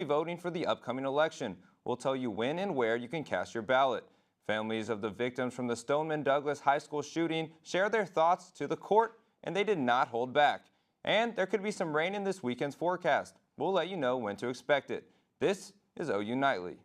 voting for the upcoming election. We'll tell you when and where you can cast your ballot. Families of the victims from the Stoneman Douglas High School shooting share their thoughts to the court, and they did not hold back. And there could be some rain in this weekend's forecast. We'll let you know when to expect it. This is OU Nightly.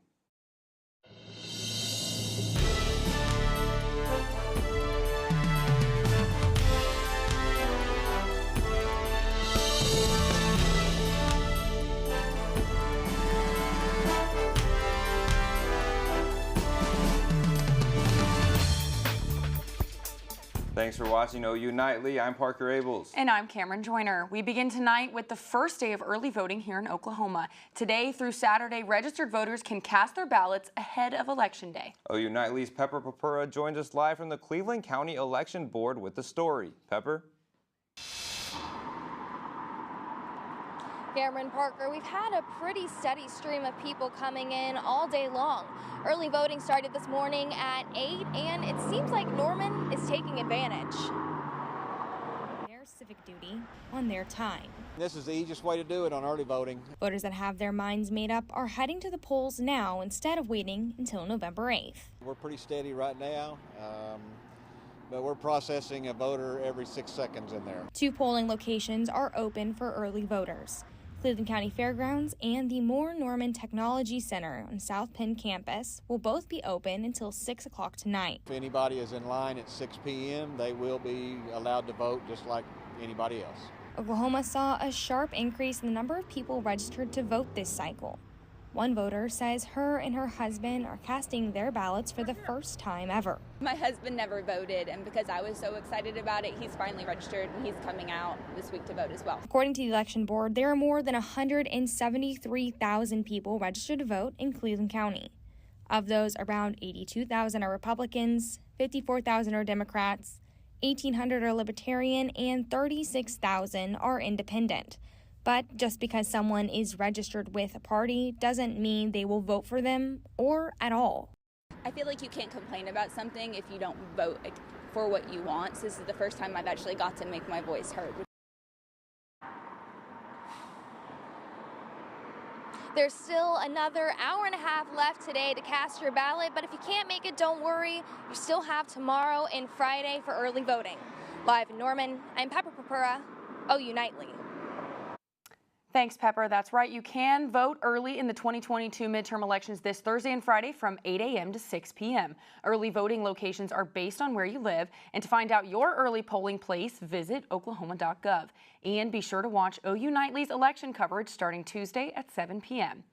Thanks for watching OU Nightly. I'm Parker Abels. And I'm Cameron Joyner. We begin tonight with the first day of early voting here in Oklahoma. Today through Saturday, registered voters can cast their ballots ahead of Election Day. OU Nightly's Pepper Papura joins us live from the Cleveland County Election Board with the story. Pepper? Cameron, Parker, we've had a pretty steady stream of people coming in all day long. Early voting started this morning at 8, and it seems like Norman is taking advantage. Their civic duty on their time. This is the easiest way to do it on early voting. Voters that have their minds made up are heading to the polls now instead of waiting until November 8th. We're pretty steady right now, but we're processing a voter every 6 seconds in there. 2 polling locations are open for early voters. Cleveland County Fairgrounds and the Moore Norman Technology Center on South Penn campus will both be open until 6 o'clock tonight. If anybody is in line at 6 p.m., they will be allowed to vote just like anybody else. Oklahoma saw a sharp increase in the number of people registered to vote this cycle. One voter says her and her husband are casting their ballots for the first time ever. My husband never voted, and because I was so excited about it, he's finally registered and he's coming out this week to vote as well. According to the election board, there are more than 173,000 people registered to vote in Cleveland County. Of those, around 82,000 are Republicans, 54,000 are Democrats, 1,800 are Libertarian, and 36,000 are Independent. But just because someone is registered with a party doesn't mean they will vote for them or at all. I feel like you can't complain about something if you don't vote for what you want. So this is the first time I've actually got to make my voice heard. There's still another hour and a half left today to cast your ballot, but if you can't make it, don't worry. You still have tomorrow and Friday for early voting. Live in Norman, I'm Pepper Papura, OU Nightly. Thanks, Pepper. That's right. You can vote early in the 2022 midterm elections this Thursday and Friday from 8 a.m. to 6 p.m. Early voting locations are based on where you live. And to find out your early polling place, visit oklahoma.gov. And be sure to watch OU Nightly's election coverage starting Tuesday at 7 p.m.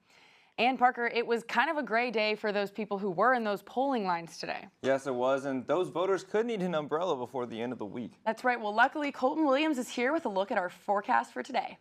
And Parker, it was kind of a gray day for those people who were in those polling lines today. Yes, it was, and those voters could need an umbrella before the end of the week. That's right. Well, luckily, Colton Williams is here with a look at our forecast for today.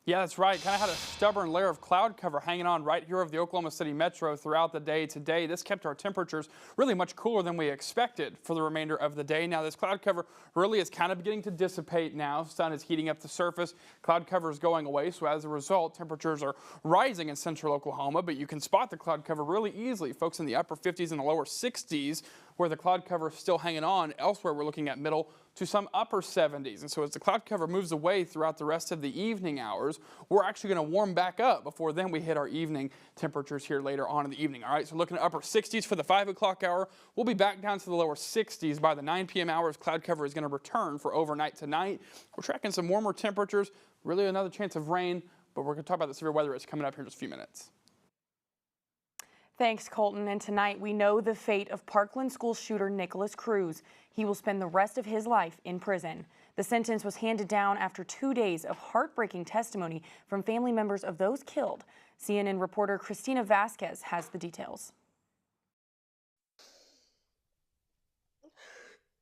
Yeah, that's right. Kind of had a stubborn layer of cloud cover hanging on right here over the Oklahoma City metro throughout the day today. This kept our temperatures really much cooler than we expected for the remainder of the day. Now, this cloud cover really is kind of beginning to dissipate now. Sun is heating up the surface. Cloud cover is going away. So as a result, temperatures are rising in central Oklahoma, but you can spot the cloud cover really easily. Folks in the upper 50s and the lower 60s where the cloud cover is still hanging on. Elsewhere, we're looking at middle to some upper 70s. And so as the cloud cover moves away throughout the rest of the evening hours, we're actually going to warm back up before then we hit our evening temperatures here later on in the evening. All right, so looking at upper 60s for the 5 o'clock hour. We'll be back down to the lower 60s by the 9 p.m. hours. Cloud cover is going to return for overnight tonight. We're tracking some warmer temperatures, really another chance of rain, but we're going to talk about the severe weather. It's coming up here in just a few minutes. Thanks, Colton. And tonight we know the fate of Parkland school shooter Nicholas Cruz. He will spend the rest of his life in prison. The sentence was handed down after 2 days of heartbreaking testimony from family members of those killed. CNN reporter Christina Vasquez has the details.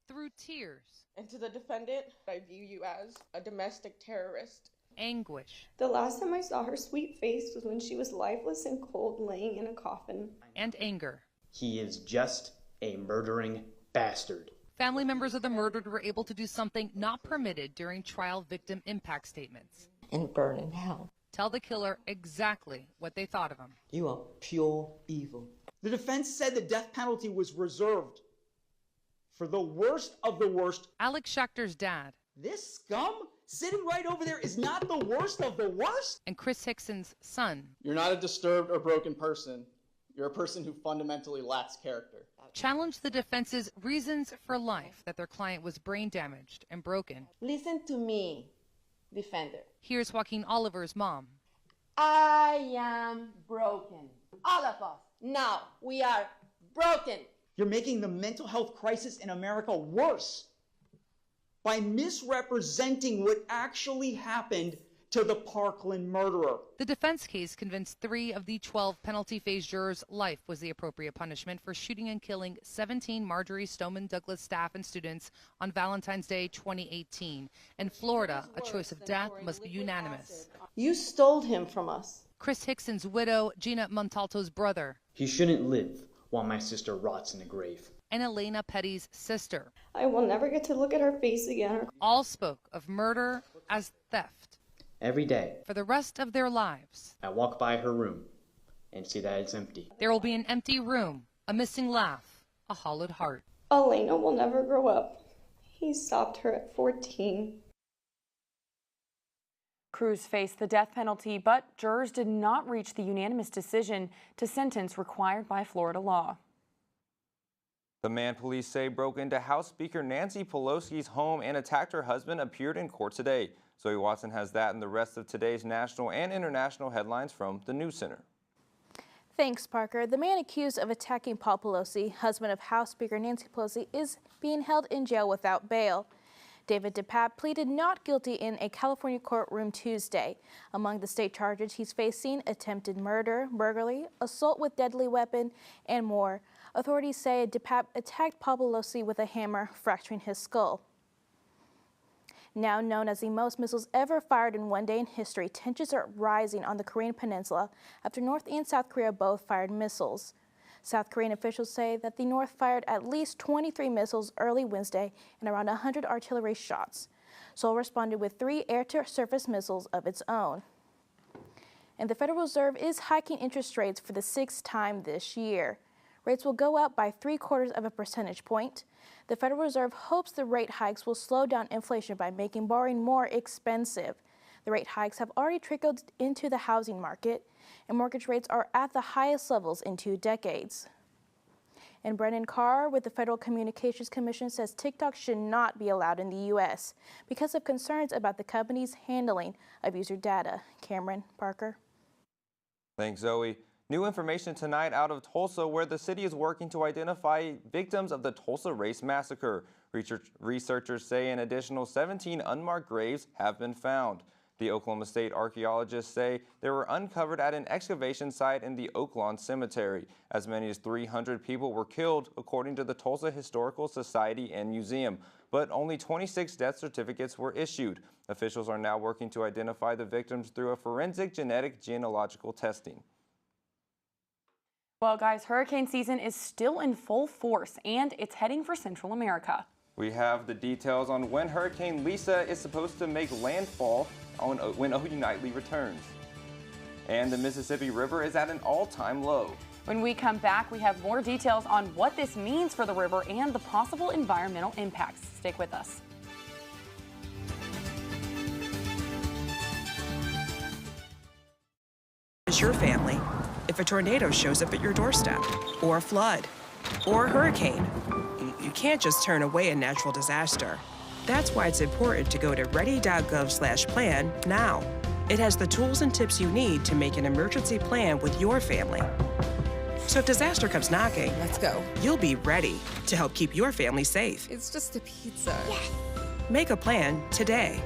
Through tears. And to the defendant, I view you as a domestic terrorist. Anguish. The last time I saw her sweet face was when she was lifeless and cold, laying in a coffin. And anger. He is just a murdering bastard. Family members of the murdered were able to do something not permitted during trial victim impact statements. And burn in hell. Tell the killer exactly what they thought of him. You are pure evil. The defense said the death penalty was reserved for the worst of the worst. Alex Schachter's dad. This scum Sitting right over there is not the worst of the worst. And Chris Hickson's son You're not a disturbed or broken person. You're a person who fundamentally lacks character. challenged the defense's reasons for life that their client was brain damaged and broken. Listen to me, defender. Here's Joaquin Oliver's mom. I am broken. All of us. Now we are broken. You're making the mental health crisis in America worse by misrepresenting what actually happened to the Parkland murderer. The defense case convinced 3 of the 12 penalty phase jurors life was the appropriate punishment for shooting and killing 17 Marjory Stoneman Douglas staff and students on Valentine's Day 2018. In Florida, a choice of death must be unanimous. You stole him from us. Chris Hickson's widow, Gina Montalto's brother, He shouldn't live while my sister rots in a grave. and Elena Petty's sister I will never get to look at her face again. all spoke of murder as theft Every day, for the rest of their lives. I walk by her room and see that it's empty. There will be an empty room, a missing laugh, a hollowed heart. Elena will never grow up. He stopped her at 14. Cruz faced the death penalty, but jurors did not reach the unanimous decision to sentence required by Florida law. The man police say broke into House Speaker Nancy Pelosi's home and attacked her husband appeared in court today. Zoe Watson has that and the rest of today's national and international headlines from the News Center. Thanks, Parker. The man accused of attacking Paul Pelosi, husband of House Speaker Nancy Pelosi, is being held in jail without bail. David DePape pleaded not guilty in a California courtroom Tuesday. Among the state charges, he's facing attempted murder, burglary, assault with deadly weapon, and more. Authorities say DePape attacked Paul Pelosi with a hammer, fracturing his skull. Now known as the most missiles ever fired in one day in history, tensions are rising on the Korean Peninsula after North and South Korea both fired missiles. South Korean officials say that the North fired at least 23 missiles early Wednesday and around 100 artillery shots. Seoul responded with 3 air-to-surface missiles of its own. And the Federal Reserve is hiking interest rates for the 6th time this year. Rates will go up by 3/4 of a percentage point. The Federal Reserve hopes the rate hikes will slow down inflation by making borrowing more expensive. The rate hikes have already trickled into the housing market, and mortgage rates are at the highest levels in 2 decades. And Brennan Carr with the Federal Communications Commission says TikTok should not be allowed in the U.S. because of concerns about the company's handling of user data. Cameron, Parker. Thanks, Zoe. New information tonight out of Tulsa, where the city is working to identify victims of the Tulsa Race Massacre. Researchers say an additional 17 unmarked graves have been found. The Oklahoma State archaeologists say they were uncovered at an excavation site in the Oaklawn Cemetery. As many as 300 people were killed, according to the Tulsa Historical Society and Museum, but only 26 death certificates were issued. Officials are now working to identify the victims through a forensic genetic genealogical testing. Well, guys, hurricane season is still in full force, and it's heading for Central America. We have the details on when Hurricane Lisa is supposed to make landfall when OU Nightly returns. And the Mississippi River is at an all-time low. When we come back, we have more details on what this means for the river and the possible environmental impacts. Stick with us. It's your family if a tornado shows up at your doorstep, or a flood, or a hurricane. You can't just turn away a natural disaster. That's why it's important to go to ready.gov/plan now. It has the tools and tips you need to make an emergency plan with your family. So if disaster comes knocking, let's go. You'll be ready to help keep your family safe. It's just a pizza. Yes. Make a plan today.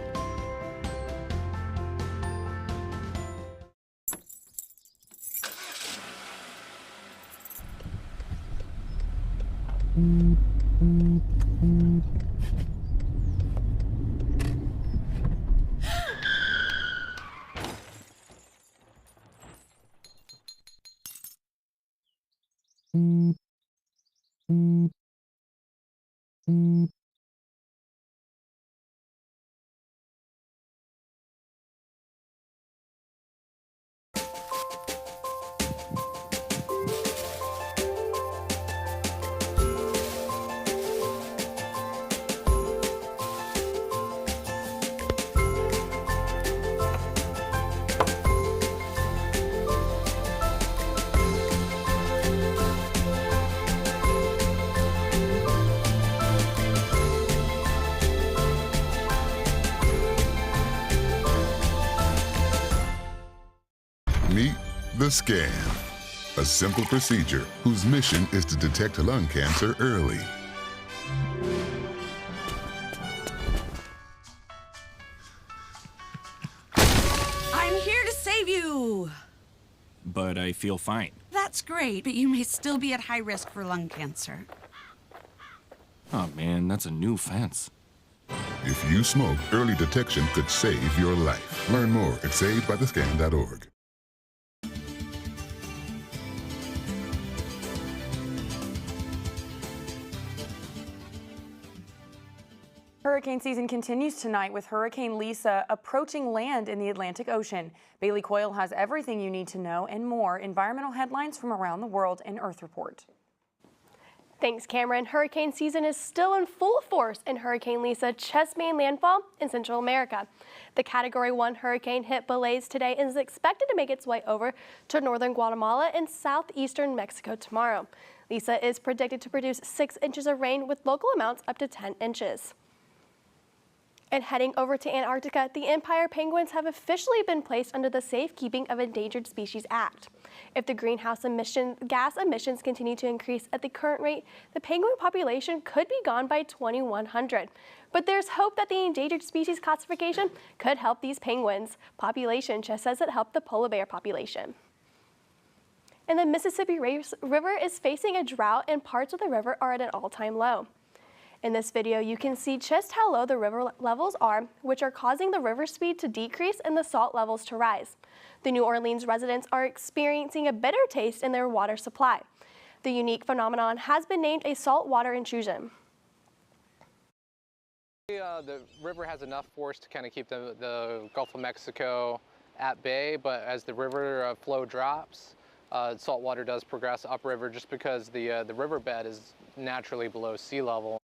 Meet the scan, a simple procedure whose mission is to detect lung cancer early. I'm here to save you. But I feel fine. That's great, but you may still be at high risk for lung cancer. Oh man, that's a new fence. If you smoke, early detection could save your life. Learn more at savedbythescan.org. Hurricane season continues tonight with Hurricane Lisa approaching land in the Atlantic Ocean. Bailey Coyle has everything you need to know and more environmental headlines from around the world in Earth Report. Thanks, Cameron. Hurricane season is still in full force in Hurricane Lisa just made landfall in Central America. The Category 1 hurricane hit Belize today and is expected to make its way over to northern Guatemala and southeastern Mexico tomorrow. Lisa is predicted to produce 6 inches of rain with local amounts up to 10 inches. And heading over to Antarctica, the Empire penguins have officially been placed under the Safekeeping of Endangered Species Act. If the greenhouse gas emissions continue to increase at the current rate, the penguin population could be gone by 2100. But there's hope that the endangered species classification could help these penguins' population, just as it helped the polar bear population. And the Mississippi River is facing a drought, and parts of the river are at an all-time low. In this video, you can see just how low the river levels are, which are causing the river speed to decrease and the salt levels to rise. The New Orleans residents are experiencing a bitter taste in their water supply. The unique phenomenon has been named a saltwater intrusion. The river has enough force to kind of keep the Gulf of Mexico at bay, but as the river flow drops, salt water does progress upriver just because the riverbed is naturally below sea level.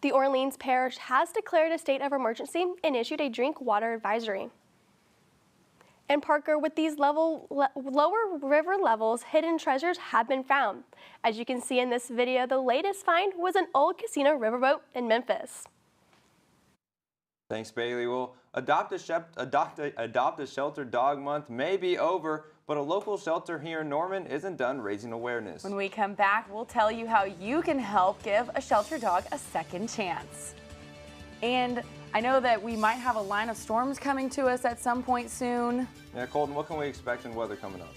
The Orleans Parish has declared a state of emergency and issued a drink water advisory. And Parker, with these lower river levels, hidden treasures have been found. As you can see in this video, the latest find was an old casino riverboat in Memphis. Thanks, Bailey. Well, Adopt a Shelter Dog Month may be over, but a local shelter here in Norman isn't done raising awareness. When we come back, we'll tell you how you can help give a shelter dog a second chance. And I know that we might have a line of storms coming to us at some point soon. Yeah, Colton, what can we expect in weather coming up?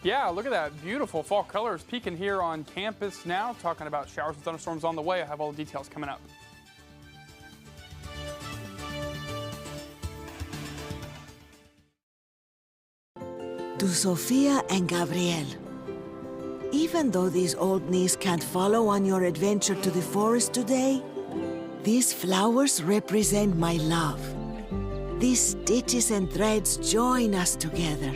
Yeah, look at that beautiful fall colors peeking here on campus now. Talking about showers and thunderstorms on the way. I have all the details coming up. To Sofia and Gabriel. Even though these old knees can't follow on your adventure to the forest today, these flowers represent my love. These stitches and threads join us together.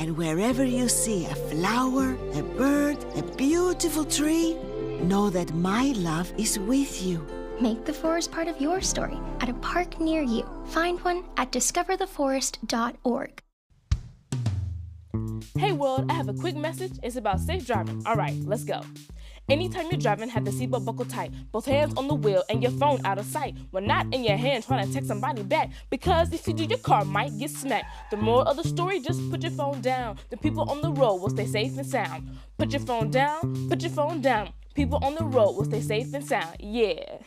And wherever you see a flower, a bird, a beautiful tree, know that my love is with you. Make the forest part of your story at a park near you. Find one at discovertheforest.org. Hey world, I have a quick message. It's about safe driving. All right, let's go. Anytime you're driving, have the seatbelt buckled tight. Both hands on the wheel and your phone out of sight. When not in your hand trying to text somebody back. Because if you do, your car might get smacked. The moral of the story, just put your phone down. The people on the road will stay safe and sound. Put your phone down, put your phone down. People on the road will stay safe and sound. Yeah.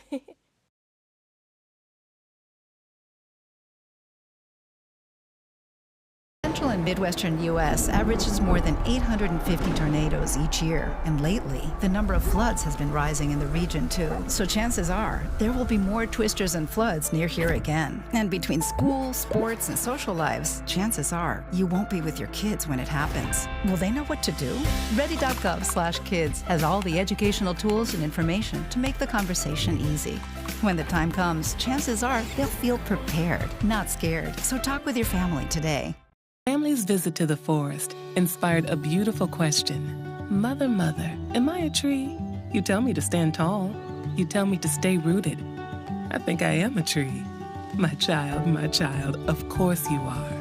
Central and Midwestern U.S. averages more than 850 tornadoes each year, and lately, the number of floods has been rising in the region too. So chances are, there will be more twisters and floods near here again. And between school, sports, and social lives, chances are, you won't be with your kids when it happens. Will they know what to do? Ready.gov/kids has all the educational tools and information to make the conversation easy. When the time comes, chances are they'll feel prepared, not scared. So talk with your family today. Family's visit to the forest inspired a beautiful question. Mother, mother, am I a tree? You tell me to stand tall. You tell me to stay rooted. I think I am a tree. My child, of course you are.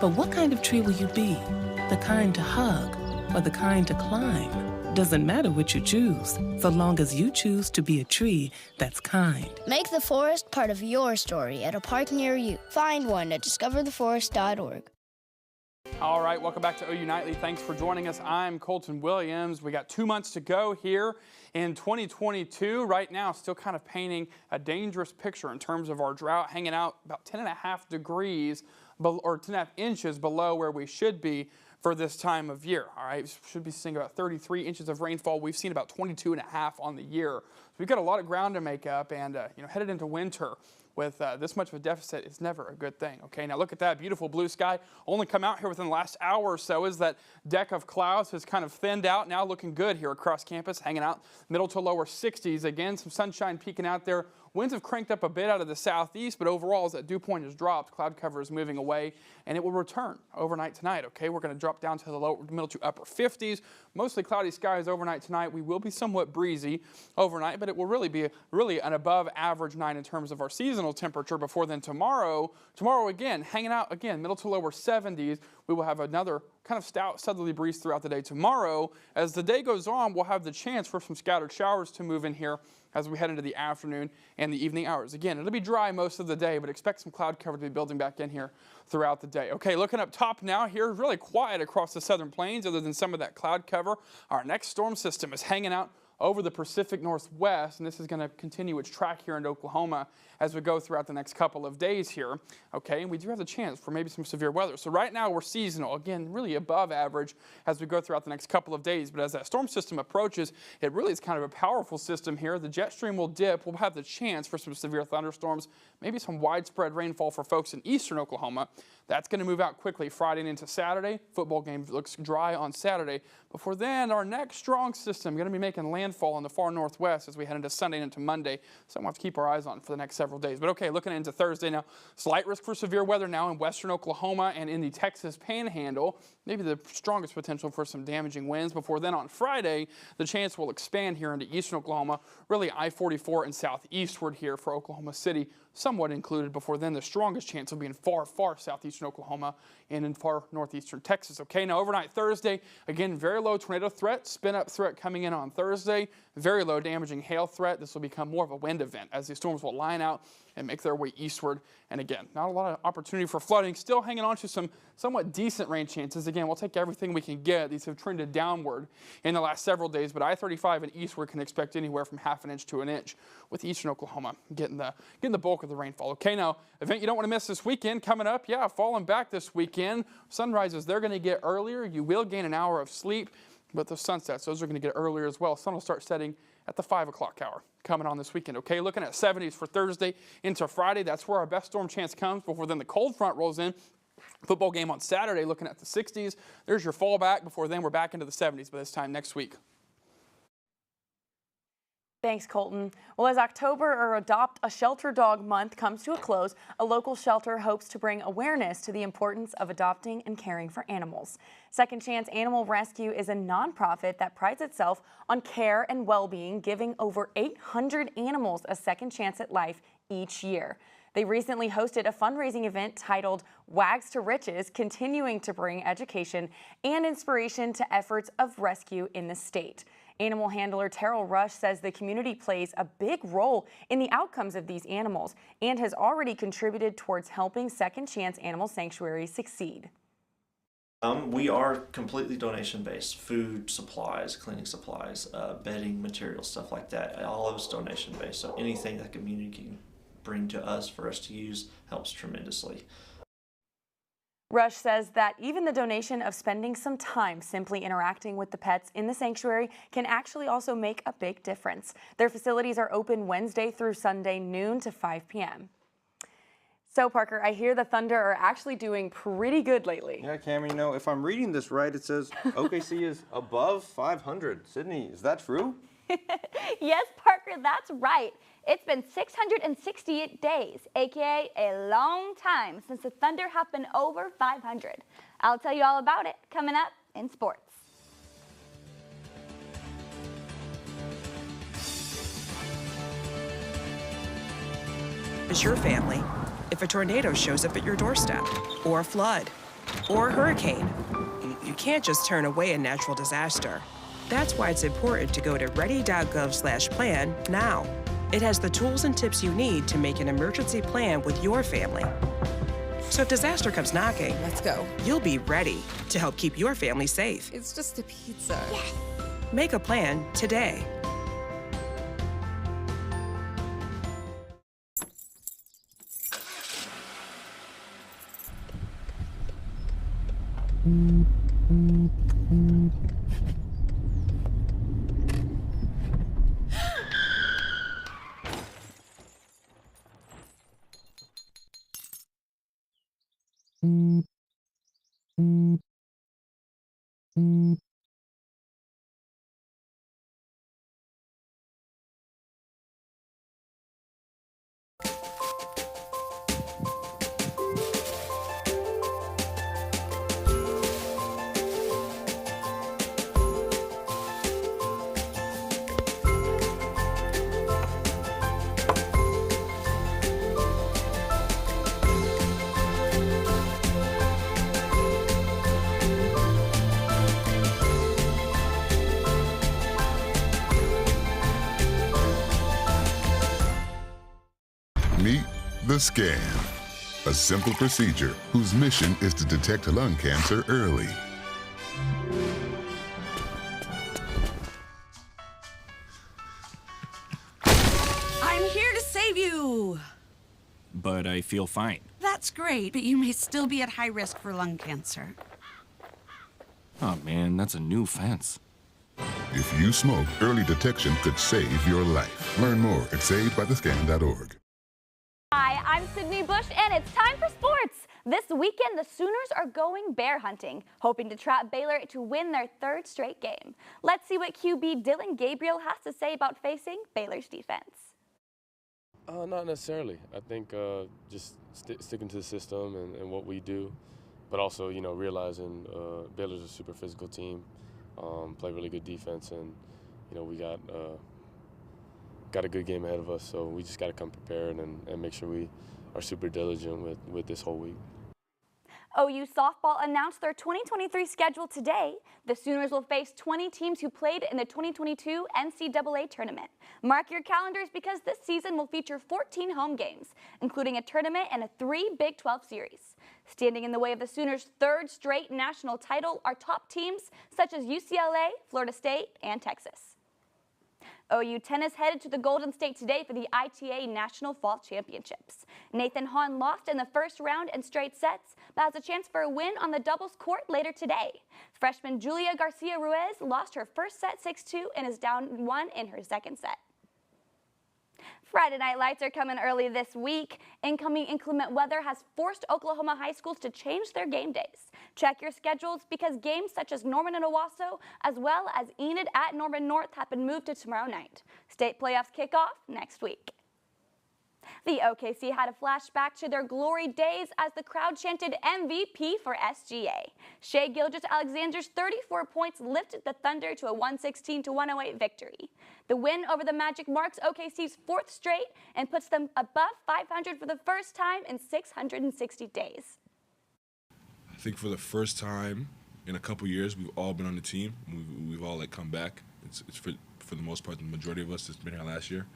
But what kind of tree will you be? The kind to hug or the kind to climb? Doesn't matter what you choose, so long as you choose to be a tree that's kind. Make the forest part of your story at a park near you. Find one at discovertheforest.org. All right, welcome back to OU Nightly. Thanks for joining us. I'm Colton Williams. We got 2 months to go here in 2022. Right now, still kind of painting a dangerous picture in terms of our drought, hanging out about 10.5 degrees or 10.5 inches below where we should be for this time of year. All right, should be seeing about 33 inches of rainfall. We've seen about 22.5 on the year. So we've got a lot of ground to make up, and headed into winter with this much of a deficit is never a good thing. Okay, now look at that beautiful blue sky. Only come out here within the last hour or so as that deck of clouds has kind of thinned out. Now looking good here across campus, hanging out middle to lower 60s. Again, some sunshine peeking out there. Winds have cranked up a bit out of the southeast, but overall, as that dew point has dropped, cloud cover is moving away, and it will return overnight tonight, okay? We're going to drop down to the lower, middle to upper 50s. Mostly cloudy skies overnight tonight. We will be somewhat breezy overnight, but it will really be an above average night in terms of our seasonal temperature. Before then tomorrow again, hanging out again, middle to lower 70s. We will have another kind of stout southerly breeze throughout the day tomorrow. As the day goes on, we'll have the chance for some scattered showers to move in here as we head into the afternoon and the evening hours. Again, it'll be dry most of the day, but expect some cloud cover to be building back in here throughout the day. Okay, looking up top now here, really quiet across the southern plains other than some of that cloud cover. Our next storm system is hanging out over the Pacific Northwest, and this is going to continue its track here in Oklahoma as we go throughout the next couple of days here. Okay, and we do have the chance for maybe some severe weather. So right now we're seasonal, again, really above average as we go throughout the next couple of days. But as that storm system approaches, it really is kind of a powerful system here. The jet stream will dip. We'll have the chance for some severe thunderstorms, maybe some widespread rainfall for folks in eastern Oklahoma. That's going to move out quickly Friday and into Saturday. Football game looks dry on Saturday. Before then, our next strong system going to be making landfall in the far northwest as we head into Sunday and into Monday. So we'll have to keep our eyes on for the next several days. But okay, looking into Thursday now, slight risk for severe weather now in western Oklahoma and in the Texas Panhandle. Maybe the strongest potential for some damaging winds. Before then on Friday, the chance will expand here into eastern Oklahoma, really I-44 and southeastward here for Oklahoma City, somewhat included. Before then, the strongest chance will be in far, far southeastern Oklahoma and in far northeastern Texas. Okay, now overnight Thursday, again, very low tornado threat, spin up threat coming in on Thursday, very low damaging hail threat. This will become more of a wind event as these storms will line out and make their way eastward. And again, not a lot of opportunity for flooding, still hanging on to some somewhat decent rain chances. Again, we'll take everything we can get. These have trended downward in the last several days, but I-35 and eastward can expect anywhere from ½ inch to 1 inch, with eastern Oklahoma getting the bulk of the rainfall. Okay, now, event you don't want to miss this weekend coming up. Yeah, falling back this weekend. Sunrises, they're going to get earlier. You will gain an hour of sleep, but the sunsets, those are going to get earlier as well. Sun will start setting at the 5 o'clock hour coming on this weekend. Okay, looking at 70s for Thursday into Friday. That's where our best storm chance comes before then the cold front rolls in. Football game on Saturday looking at the 60s. There's your fallback. Before then, we're back into the 70s by this time next week. Thanks, Colton. Well, as October or Adopt a Shelter Dog Month comes to a close, a local shelter hopes to bring awareness to the importance of adopting and caring for animals. Second Chance Animal Rescue is a nonprofit that prides itself on care and well-being, giving over 800 animals a second chance at life each year. They recently hosted a fundraising event titled Wags to Riches, continuing to bring education and inspiration to efforts of rescue in the state. Animal handler Terrell Rush says the community plays a big role in the outcomes of these animals and has already contributed towards helping Second Chance Animal Sanctuary succeed. We are completely donation-based. Food, supplies, cleaning supplies, bedding materials, stuff like that. All of it's donation-based, so anything that the community can bring to us for us to use helps tremendously. Rush says that even the donation of spending some time simply interacting with the pets in the sanctuary can actually also make a big difference. Their facilities are open Wednesday through Sunday, noon to 5 p.m. So, Parker, I hear the Thunder are actually doing pretty good lately. Yeah, Cameron, if I'm reading this right, it says OKC is above 500. Sydney, is that true? Yes, Parker, that's right. It's been 668 days, aka a long time, since the Thunder have been over 500. I'll tell you all about it coming up in sports. Is your family if a tornado shows up at your doorstep, or a flood, or a hurricane? You can't just turn away a natural disaster. That's why it's important to go to ready.gov/plan now. It has the tools and tips you need to make an emergency plan with your family. So if disaster comes knocking, let's go. You'll be ready to help keep your family safe. It's just a pizza. Yes. Make a plan today. Meet the Scan, a simple procedure whose mission is to detect lung cancer early. I'm here to save you. But I feel fine. That's great, but you may still be at high risk for lung cancer. Oh man, that's a new fence. If you smoke, early detection could save your life. Learn more at savedbythescan.org. Hi, I'm Sydney Bush, and it's time for sports. This weekend, the Sooners are going bear hunting, hoping to trap Baylor to win their third straight game. Let's see what QB Dylan Gabriel has to say about facing Baylor's defense. Not necessarily. I think just sticking to the system and what we do, but also, you know, realizing Baylor's a super physical team, play really good defense, and, you know, we got a good game ahead of us, so we just got to come prepared and make sure we are super diligent with this whole week. OU softball announced their 2023 schedule today. The Sooners will face 20 teams who played in the 2022 NCAA tournament. Mark your calendars because this season will feature 14 home games, including a tournament and 3 Big 12 series. Standing in the way of the Sooners' third straight national title are top teams such as UCLA, Florida State, and Texas. OU tennis headed to the Golden State today for the ITA National Fall Championships. Nathan Hahn lost in the first round in straight sets, but has a chance for a win on the doubles court later today. Freshman Julia Garcia Ruiz lost her first set 6-2 and is down 1 in her second set. Friday night lights are coming early this week. Incoming inclement weather has forced Oklahoma high schools to change their game days. Check your schedules because games such as Norman and Owasso, as well as Enid at Norman North, have been moved to tomorrow night. State playoffs kick off next week. The OKC had a flashback to their glory days as the crowd chanted MVP for SGA. Shai Gilgeous-Alexander's 34 points lifted the Thunder to a 116-108 victory. The win over the Magic marks OKC's 4th straight and puts them above 500 for the first time in 660 days. I think for the first time in a couple years, we've all been on the team. We've all come back. It's for the most part, the majority of us that's been here last year.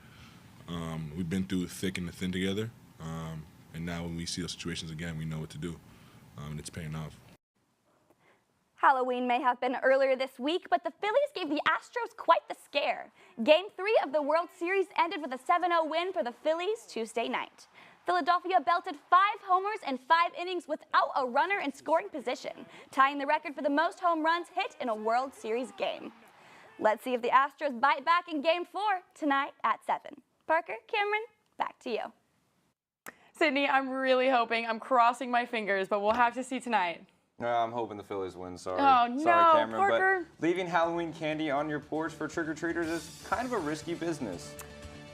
We've been through thick and thin together, and now when we see those situations again, we know what to do, and it's paying off. Halloween may have been earlier this week, but the Phillies gave the Astros quite the scare. Game 3 of the World Series ended with a 7-0 win for the Phillies Tuesday night. Philadelphia belted 5 homers in 5 innings without a runner in scoring position, tying the record for the most home runs hit in a World Series game. Let's see if the Astros bite back in Game 4 tonight at 7. Parker, Cameron, back to you. Sydney, I'm really hoping, I'm crossing my fingers, but we'll have to see tonight. I'm hoping the Phillies win, sorry. Oh, no, sorry, Cameron, Parker. But leaving Halloween candy on your porch for trick-or-treaters is kind of a risky business.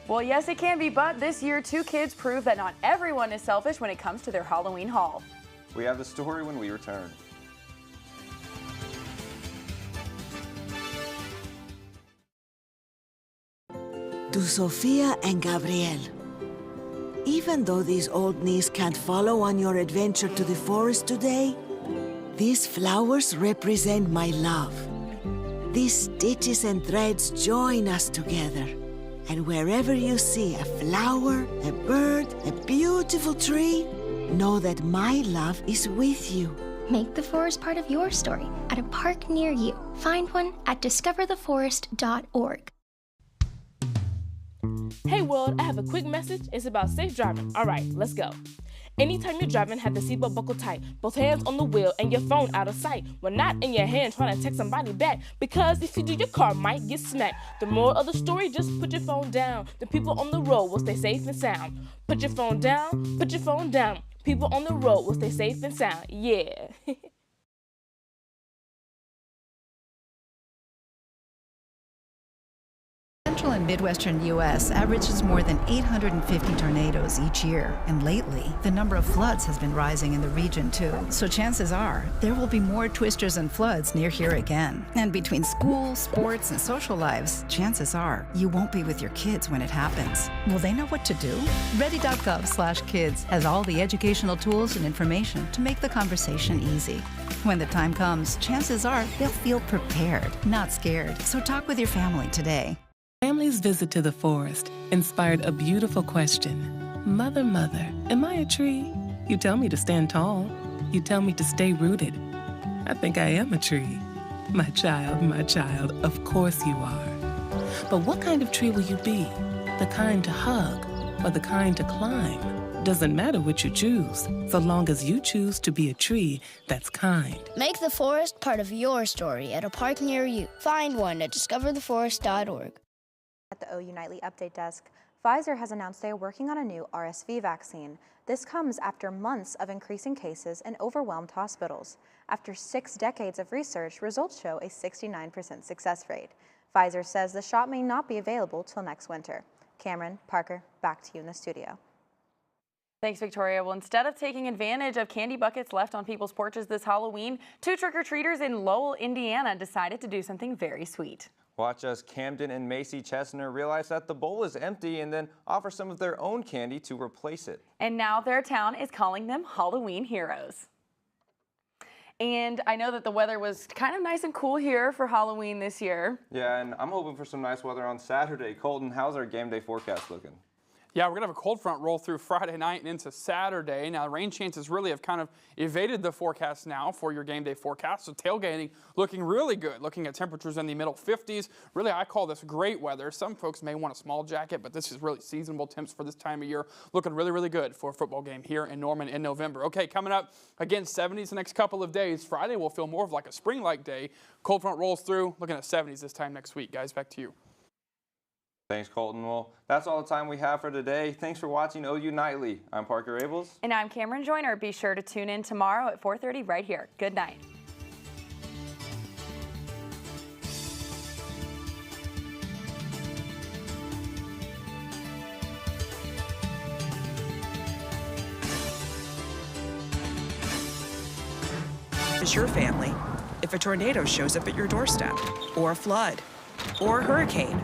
Well, yes, it can be, but this year, 2 kids prove that not everyone is selfish when it comes to their Halloween haul. We have the story when we return. To Sofia and Gabriel. Even though these old knees can't follow on your adventure to the forest today, these flowers represent my love. These stitches and threads join us together. And wherever you see a flower, a bird, a beautiful tree, know that my love is with you. Make the forest part of your story at a park near you. Find one at discovertheforest.org. Hey world, I have a quick message. It's about safe driving. All right, let's go. Anytime you're driving, have the seatbelt buckled tight, both hands on the wheel and your phone out of sight. When not in your hand trying to text somebody back, because if you do, your car might get smacked. The moral of the story, just put your phone down. The people on the road will stay safe and sound. Put your phone down, put your phone down. People on the road will stay safe and sound. Yeah. Central and Midwestern U.S. averages more than 850 tornadoes each year, and lately, the number of floods has been rising in the region too. So chances are, there will be more twisters and floods near here again. And between school, sports, and social lives, chances are, you won't be with your kids when it happens. Will they know what to do? Ready.gov/kids has all the educational tools and information to make the conversation easy. When the time comes, chances are, they'll feel prepared, not scared. So talk with your family today. Family's visit to the forest inspired a beautiful question. Mother, mother, am I a tree? You tell me to stand tall. You tell me to stay rooted. I think I am a tree. My child, of course you are. But what kind of tree will you be? The kind to hug or the kind to climb? Doesn't matter which you choose, so long as you choose to be a tree that's kind. Make the forest part of your story at a park near you. Find one at discovertheforest.org. At the OU Nightly Update Desk, Pfizer has announced they are working on a new RSV vaccine. This comes after months of increasing cases and overwhelmed hospitals. After 6 decades of research, results show a 69% success rate. Pfizer says the shot may not be available till next winter. Cameron, Parker, back to you in the studio. Thanks, Victoria. Well, instead of taking advantage of candy buckets left on people's porches this Halloween, 2 trick-or-treaters in Lowell, Indiana decided to do something very sweet. Watch as Camden and Macy Chesner realize that the bowl is empty and then offer some of their own candy to replace it. And now their town is calling them Halloween heroes. And I know that the weather was kind of nice and cool here for Halloween this year. Yeah, and I'm hoping for some nice weather on Saturday. Colton, how's our game day forecast looking? Yeah, we're going to have a cold front roll through Friday night and into Saturday. Now, rain chances really have kind of evaded the forecast now for your game day forecast. So tailgating looking really good, looking at temperatures in the middle 50s. Really, I call this great weather. Some folks may want a small jacket, but this is really seasonable temps for this time of year. Looking really, really good for a football game here in Norman in November. Okay, coming up, again, 70s the next couple of days. Friday will feel more of like a spring-like day. Cold front rolls through, looking at 70s this time next week. Guys, back to you. Thanks, Colton. Well, that's all the time we have for today. Thanks for watching OU Nightly. I'm Parker Abels. And I'm Cameron Joyner. Be sure to tune in tomorrow at 4:30 right here. Good night. Is your family if a tornado shows up at your doorstep, or a flood, or a hurricane?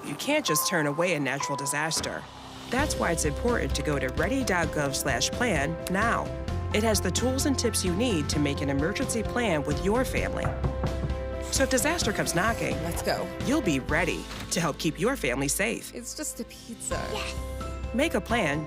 You can't just turn away a natural disaster. That's why it's important to go to ready.gov/plan now. It has the tools and tips you need to make an emergency plan with your family. So if disaster comes knocking, let's go. You'll be ready to help keep your family safe. It's just a pizza. Make a plan